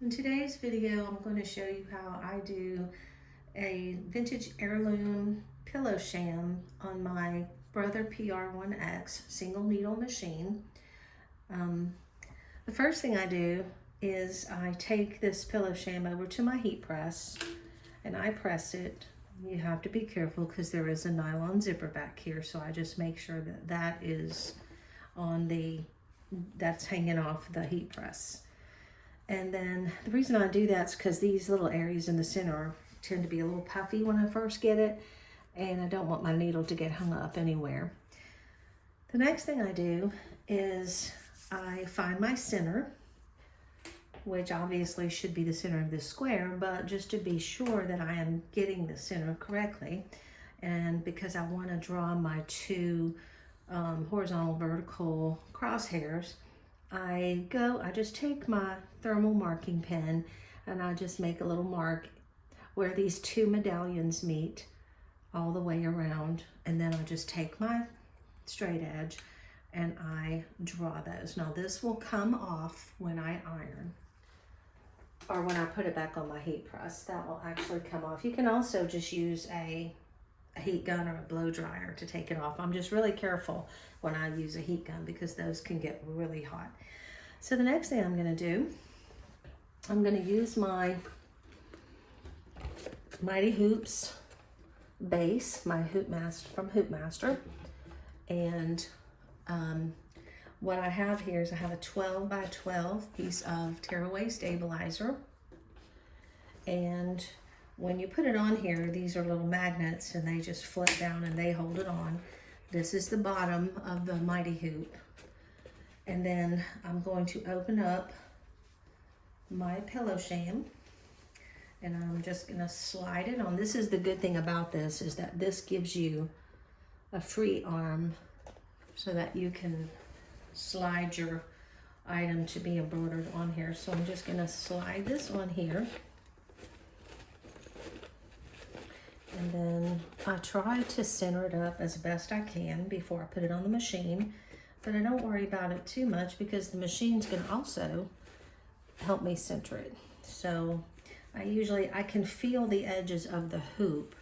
In today's video, I'm going to show you how I do a vintage heirloom pillow sham on my Brother PR1X single needle machine. The first thing I do is I take this pillow sham over to my heat press and I press it. You have to be careful because there is a nylon zipper back here, so I just make sure that that is on that's hanging off the heat press. And then the reason I do that is because these little areas in the center tend to be a little puffy when I first get it, and I don't want my needle to get hung up anywhere. The next thing I do is I find my center, which obviously should be the center of this square, but just to be sure that I am getting the center correctly, and because I want to draw my two horizontal vertical crosshairs, I just take my thermal marking pen and I just make a little mark where these two medallions meet all the way around, and then I just take my straight edge and I draw those. Now this will come off when I iron, or when I put it back on my heat press. That will actually come off. You can also just use a heat gun or a blow dryer to take it off. I'm just really careful when I use a heat gun because those can get really hot. So the next thing I'm going to do, I'm going to use my Mighty Hoops base, my Hoop Master from Hoop Master, and what I have here is I have a 12 by 12 piece of tearaway stabilizer, and when you put it on here, these are little magnets and they just flip down and they hold it on. This is the bottom of the Mighty Hoop. And then I'm going to open up my pillow sham and I'm just gonna slide it on. This is the good thing about this, is that this gives you a free arm so that you can slide your item to be embroidered on here. So I'm just gonna slide this on here. And then I try to center it up as best I can before I put it on the machine, but I don't worry about it too much because the machine's gonna also help me center it. So I can feel the edges of the hoop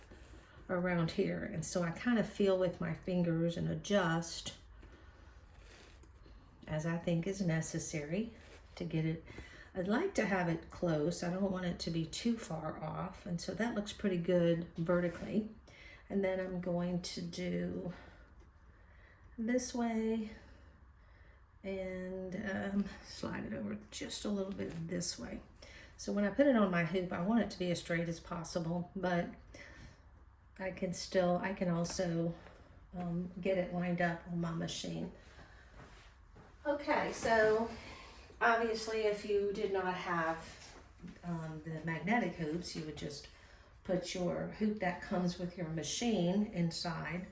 around here, and so I kind of feel with my fingers and adjust as I think is necessary to get it. I'd like to have it close. I don't want it to be too far off. And so that looks pretty good vertically. And then I'm going to do this way and slide it over just a little bit this way. So when I put it on my hoop, I want it to be as straight as possible, but I can also get it lined up on my machine. Okay, so obviously, if you did not have the magnetic hoops, you would just put your hoop that comes with your machine inside.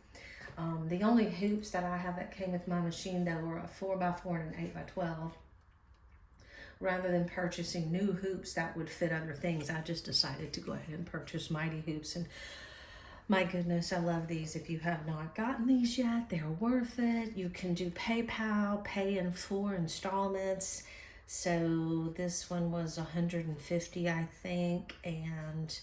The only hoops that I have that came with my machine, though, were a 4x4 and an 8x12. Rather than purchasing new hoops that would fit other things, I just decided to go ahead and purchase Mighty Hoops. And my goodness, I love these. If you have not gotten these yet, they're worth it. You can do PayPal, pay in 4 installments. So this one was $150, I think, and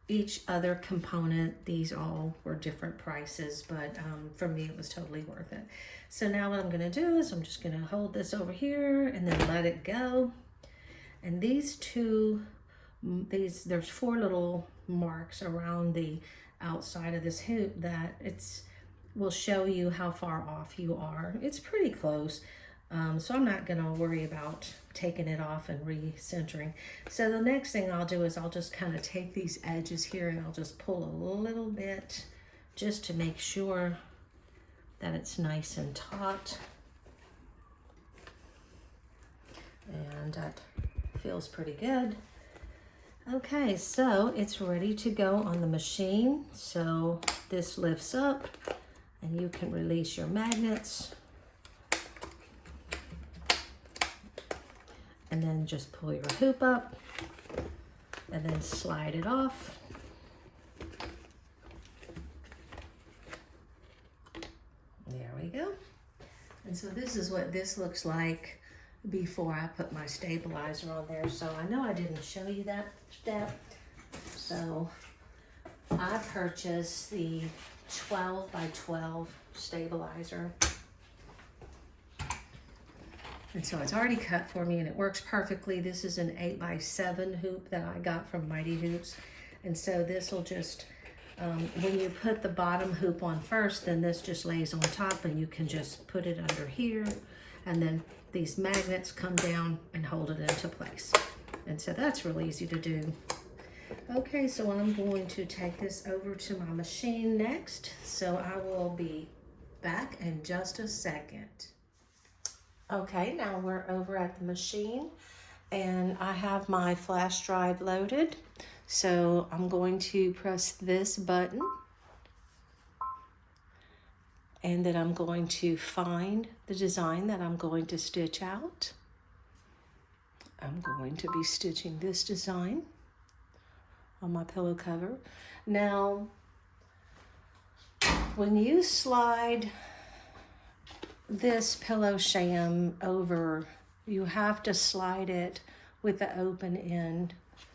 each other component, these all were different prices, but for me it was totally worth it. So now what I'm gonna do is I'm just gonna hold this over here and then let it go. And these there's 4 little marks around the outside of this hoop that will show you how far off you are. It's pretty close. So I'm not gonna worry about taking it off and recentering. So the next thing I'll do is I'll just kind of take these edges here and I'll just pull a little bit just to make sure that it's nice and taut. And that feels pretty good. Okay, so it's ready to go on the machine. So this lifts up and you can release your magnets. And then just pull your hoop up and then slide it off. There we go. And so this is what this looks like before I put my stabilizer on there. So I know I didn't show you that step. So I purchased the 12 by 12 stabilizer. And so it's already cut for me and it works perfectly. This is an 8 by 7 hoop that I got from Mighty Hoops. And so this will just, when you put the bottom hoop on first, then this just lays on top and you can just put it under here. And then these magnets come down and hold it into place. And so that's really easy to do. Okay, so I'm going to take this over to my machine next. So I will be back in just a second. Okay, now we're over at the machine and I have my flash drive loaded. So I'm going to press this button and then I'm going to find the design that I'm going to stitch out. I'm going to be stitching this design on my pillow cover. Now, when you slide this pillow sham over, you have to slide it with the open end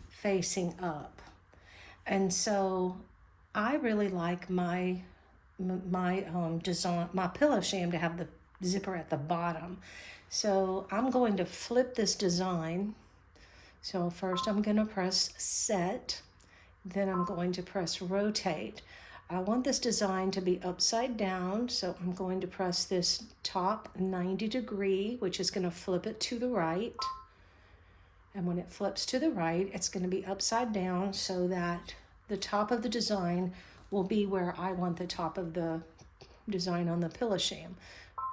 facing up. And so I really like my design, my pillow sham, to have the zipper at the bottom. So I'm going to flip this design. So first I'm going to press set, then I'm going to press rotate. I want this design to be upside down, so I'm going to press this top 90 degree, which is going to flip it to the right. And when it flips to the right, it's going to be upside down so that the top of the design will be where I want the top of the design on the pillow sham.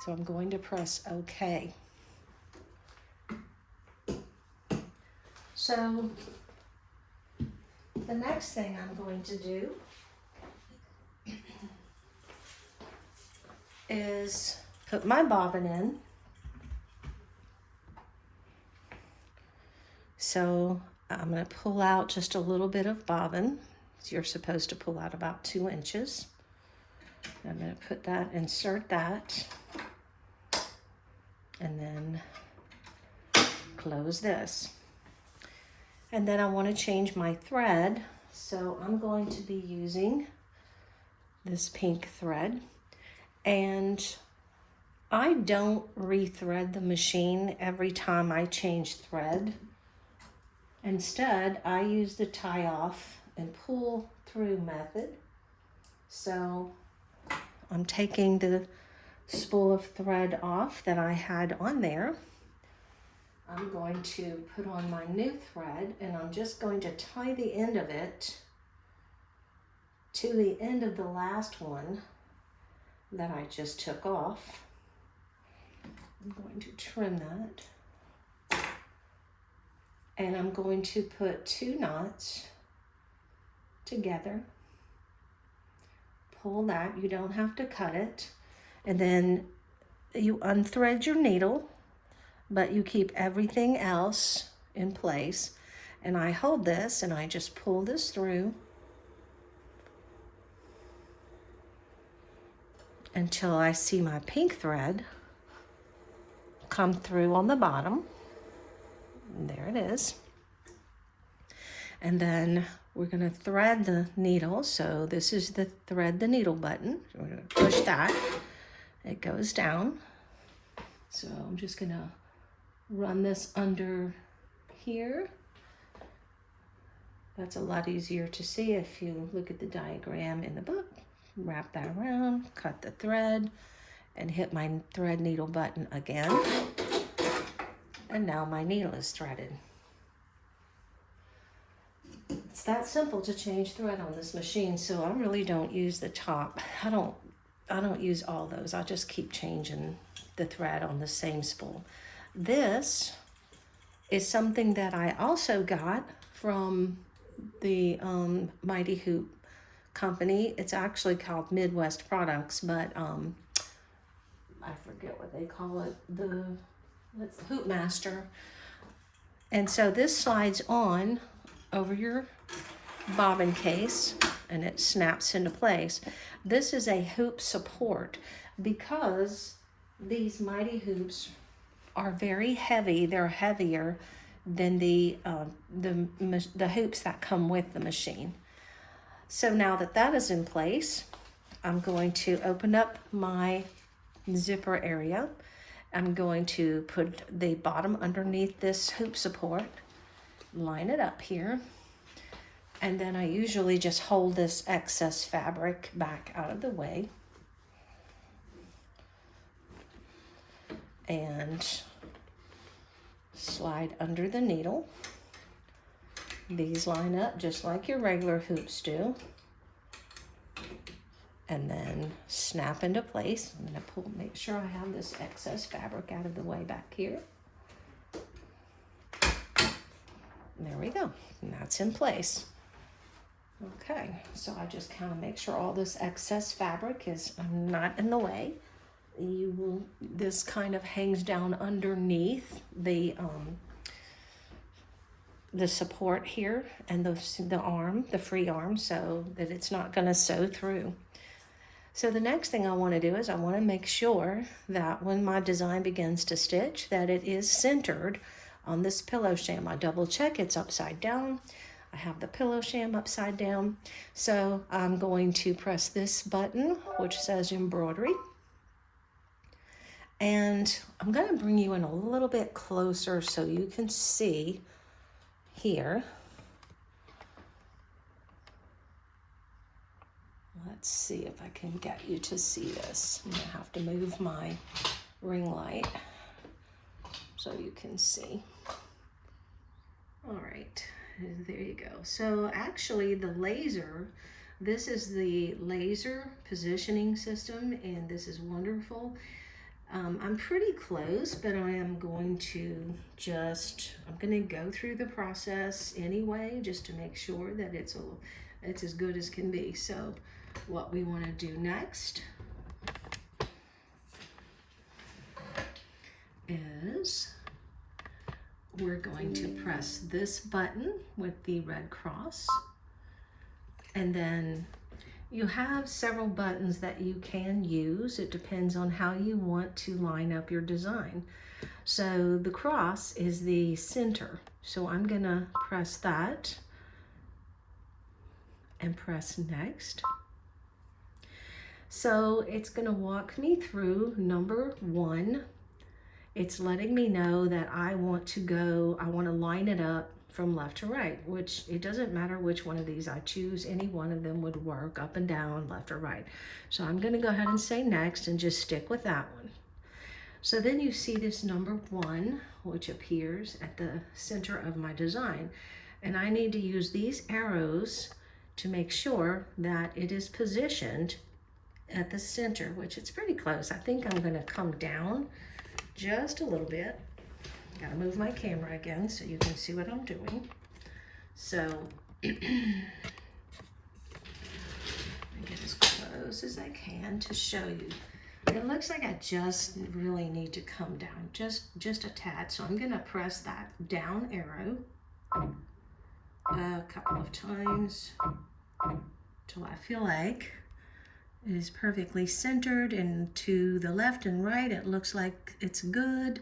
So I'm going to press OK. So the next thing I'm going to do is put my bobbin in. So I'm going to pull out just a little bit of bobbin. So you're supposed to pull out about 2 inches. I'm going to put that, insert that, and then close this. And then I want to change my thread. So I'm going to be using this pink thread. And I don't rethread the machine every time I change thread. Instead, I use the tie off and pull through method. So I'm taking the spool of thread off that I had on there. I'm going to put on my new thread and I'm just going to tie the end of it to the end of the last one that I just took off. I'm going to trim that. And I'm going to put 2 knots together. Pull that, you don't have to cut it. And then you unthread your needle, but you keep everything else in place. And I hold this and I just pull this through until I see my pink thread come through on the bottom. And there it is. And then we're going to thread the needle. So this is the thread the needle button. So we're going to push that. It goes down. So I'm just going to run this under here. That's a lot easier to see if you look at the diagram in the book. Wrap that around, cut the thread, and hit my thread needle button again. And now my needle is threaded. It's that simple to change thread on this machine, so I really don't use the top. I don't use all those. I just keep changing the thread on the same spool. This is something that I also got from the Mighty Hoop company. It's actually called Midwest Products, but I forget what they call it. It's Hoop Master. And so this slides on over your bobbin case and it snaps into place. This is a hoop support because these Mighty Hoops are very heavy. They're heavier than the hoops that come with the machine. So now that that is in place, I'm going to open up my zipper area. I'm going to put the bottom underneath this hoop support, line it up here, and then I usually just hold this excess fabric back out of the way and slide under the needle. These line up just like your regular hoops do, and then snap into place. I'm gonna make sure I have this excess fabric out of the way back here. There we go, and that's in place. Okay, so I just kind of make sure all this excess fabric is not in the way. This kind of hangs down underneath the support here and the arm, the free arm, so that it's not going to sew through. So the next thing I want to do is I want to make sure that when my design begins to stitch, that it is centered on this pillow sham. I double check it's upside down. I have the pillow sham upside down. So I'm going to press this button, which says embroidery. And I'm going to bring you in a little bit closer so you can see here. Let's see if I can get you to see this. I'm gonna have to move my ring light so you can see. All right, there you go. So actually the laser, this is the laser positioning system, and this is wonderful. I'm pretty close, but I am going to I'm gonna go through the process anyway, just to make sure that it's as good as can be. So what we want to do next is we're going to press this button with the red cross, and then you have several buttons that you can use. It depends on how you want to line up your design. So the cross is the center. So I'm gonna press that and press next. So it's gonna walk me through number 1. It's letting me know that I want to line it up from left to right, which it doesn't matter which one of these I choose. Any one of them would work, up and down, left or right. So I'm gonna go ahead and say next and just stick with that one. So then you see this number 1, which appears at the center of my design. And I need to use these arrows to make sure that it is positioned at the center, which it's pretty close. I think I'm gonna come down just a little bit. Gotta move my camera again so you can see what I'm doing. So get as close as I can to show you. It looks like I just really need to come down just a tad. So I'm gonna press that down arrow a couple of times till I feel like it is perfectly centered, and to the left and right it looks like it's good.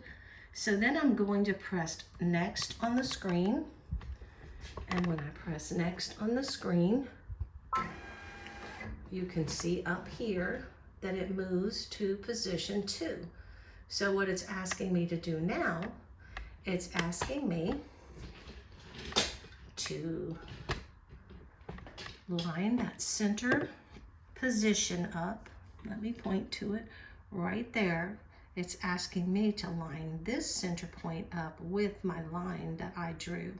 So then I'm going to press next on the screen, and when I press next on the screen, you can see up here that it moves to position 2. So what it's asking me to do now, it's asking me to line that center position up. Let me point to it right there. It's asking me to line this center point up with my line that I drew.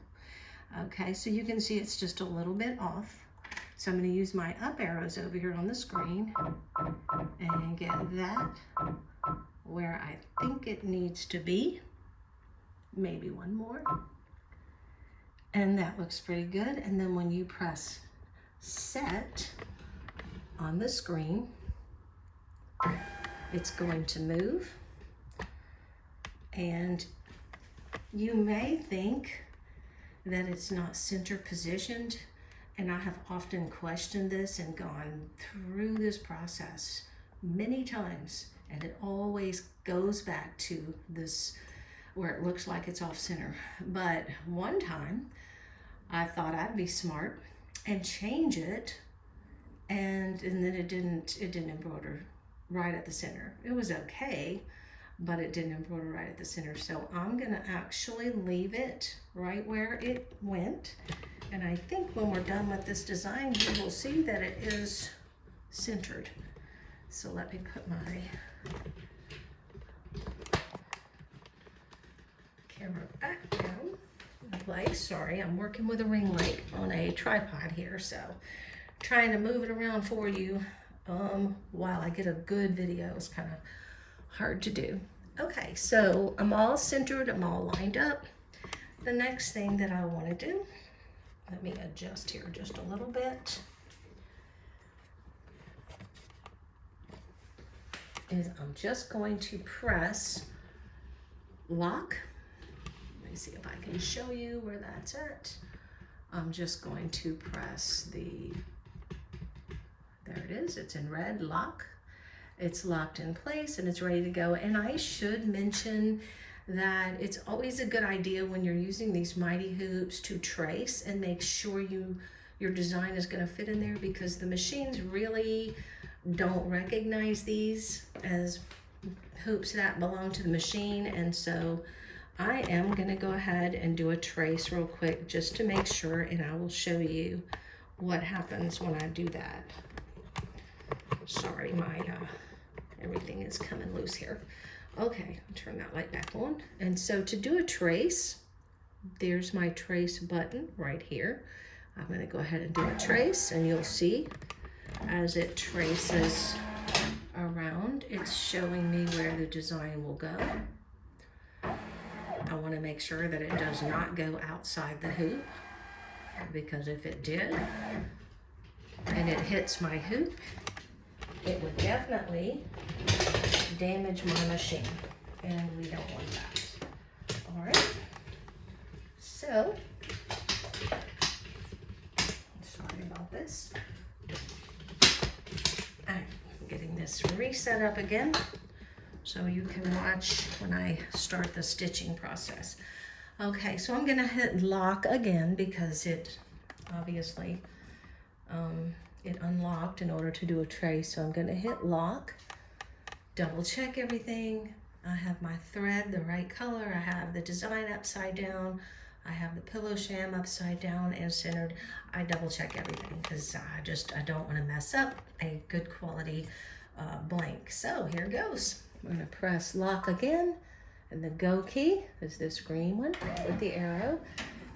Okay, so you can see it's just a little bit off. So I'm going to use my up arrows over here on the screen and get that where I think it needs to be. Maybe one more. And that looks pretty good. And then when you press set on the screen, it's going to move. And you may think that it's not center positioned, and I have often questioned this and gone through this process many times, and it always goes back to this where it looks like it's off center. But one time I thought I'd be smart and change it, and then it didn't embroider right at the center. It was okay, but it didn't embroider right at the center. So I'm gonna actually leave it right where it went. And I think when we're done with this design, you will see that it is centered. So let me put my camera back down in place. Sorry, I'm working with a ring light on a tripod here, so trying to move it around for you while I get a good video is kind of hard to do. Okay, so I'm all centered, I'm all lined up. The next thing that I want to do, let me adjust here just a little bit, is I'm just going to press lock. Let me see if I can show you where that's at. I'm just going to press there it is, it's in red, lock. It's locked in place and it's ready to go. And I should mention that it's always a good idea when you're using these mighty hoops to trace and make sure your design is going to fit in there, because the machines really don't recognize these as hoops that belong to the machine. And so I am going to go ahead and do a trace real quick just to make sure, and I will show you what happens when I do that. Sorry, my everything is coming loose here. Okay, I'll turn that light back on. And so to do a trace, there's my trace button right here. I'm going to go ahead and do a trace, and you'll see as it traces around, it's showing me where the design will go. I want to make sure that it does not go outside the hoop, because if it did and it hits my hoop, it would definitely damage my machine, and we don't want that. All right, so sorry about this. I'm getting this reset up again so you can watch when I start the stitching process. Okay, so I'm gonna hit lock again because it obviously it unlocked in order to do a trace. So I'm gonna hit lock, double check everything. I have my thread the right color, I have the design upside down, I have the pillow sham upside down and centered. I double check everything because I don't want to mess up a good quality blank. So here goes. I'm gonna press lock again, and the go key is this green one with the arrow,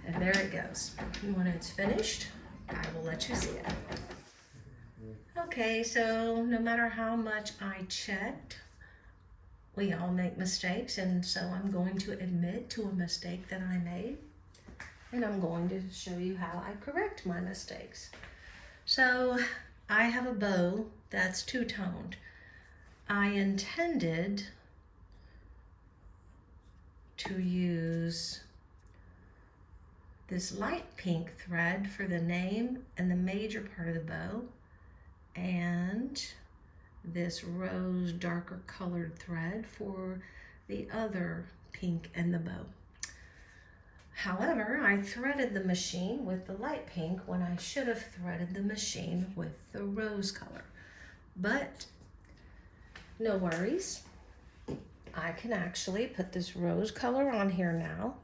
and there it goes. And when it's finished, I will let you see it. Okay, so no matter how much I checked, we all make mistakes, and so I'm going to admit to a mistake that I made, and I'm going to show you how I correct my mistakes. So I have a bow that's two-toned. I intended to use this light pink thread for the name and the major part of the bow, and this rose darker colored thread for the other pink and the bow. However, I threaded the machine with the light pink when I should have threaded the machine with the rose color. But no worries. I can actually put this rose color on here now,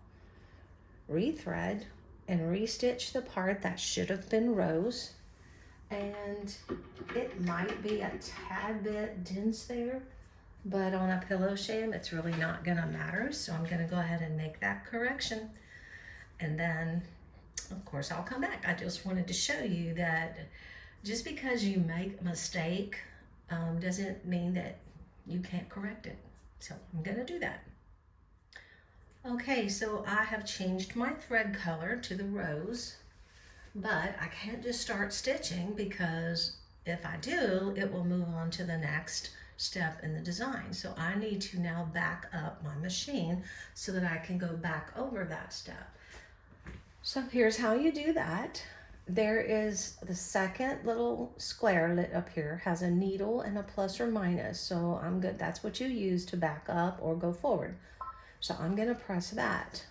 rethread, and restitch the part that should have been rose. And it might be a tad bit dense there, but on a pillow sham, it's really not gonna matter. So I'm gonna go ahead and make that correction. And then, of course, I'll come back. I just wanted to show you that just because you make a mistake doesn't mean that you can't correct it. So I'm gonna do that. Okay, so I have changed my thread color to the rose, but I can't just start stitching, because if I do, it will move on to the next step in the design. So I need to now back up my machine so that I can go back over that step. So here's how you do that. There is the second little square lit up here, has a needle and a plus or minus. So I'm good. That's what you use to back up or go forward. So I'm gonna press that.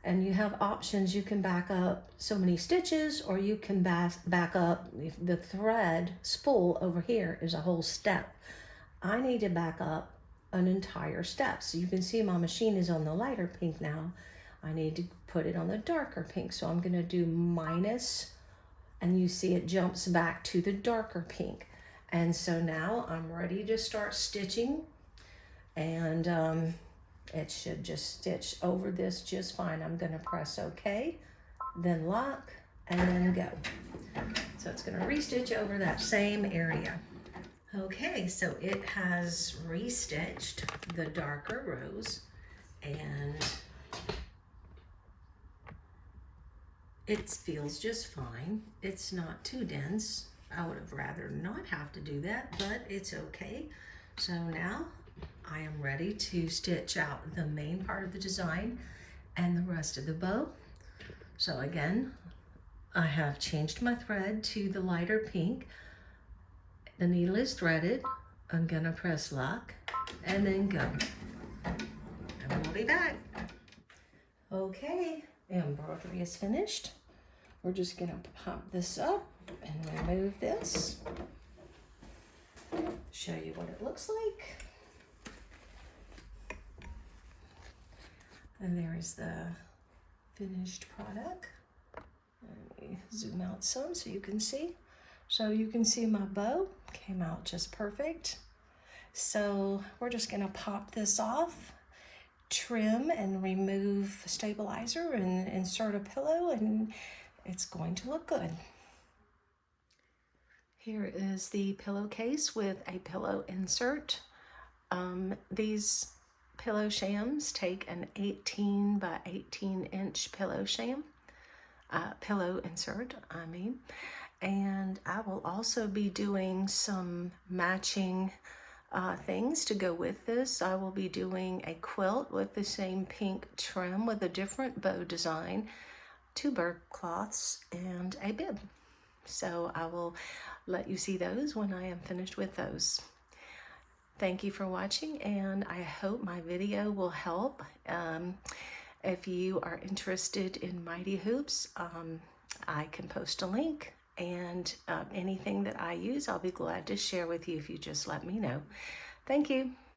And you have options. You can back up so many stitches, or you can back up the thread spool over here is a whole step. I need to back up an entire step. So you can see my machine is on the lighter pink now. I need to put it on the darker pink. So I'm gonna do minus, and you see it jumps back to the darker pink. And so now I'm ready to start stitching, and it should just stitch over this just fine. I'm gonna press OK, then lock, and then go. So it's gonna restitch over that same area. Okay, so it has restitched the darker rows, and it feels just fine. It's not too dense. I would have rather not have to do that, but it's okay. So now I am ready to stitch out the main part of the design and the rest of the bow. So again, I have changed my thread to the lighter pink. The needle is threaded. I'm gonna press lock and then go. And we'll be back. Okay, embroidery is finished. We're just gonna pop this up and remove this. Show you what it looks like. And there is the finished product. Let me zoom out some so you can see. So you can see my bow came out just perfect. So we're just gonna pop this off, trim and remove the stabilizer and insert a pillow, and it's going to look good. Here is the pillowcase with a pillow insert. These pillow shams take an 18 by 18 inch pillow sham, pillow insert, I mean. And I will also be doing some matching things to go with this. I will be doing a quilt with the same pink trim with a different bow design, 2 bird cloths, and a bib. So I will let you see those when I am finished with those. Thank you for watching, and I hope my video will help. If you are interested in Mighty Hoops, I can post a link, and anything that I use, I'll be glad to share with you if you just let me know. Thank you.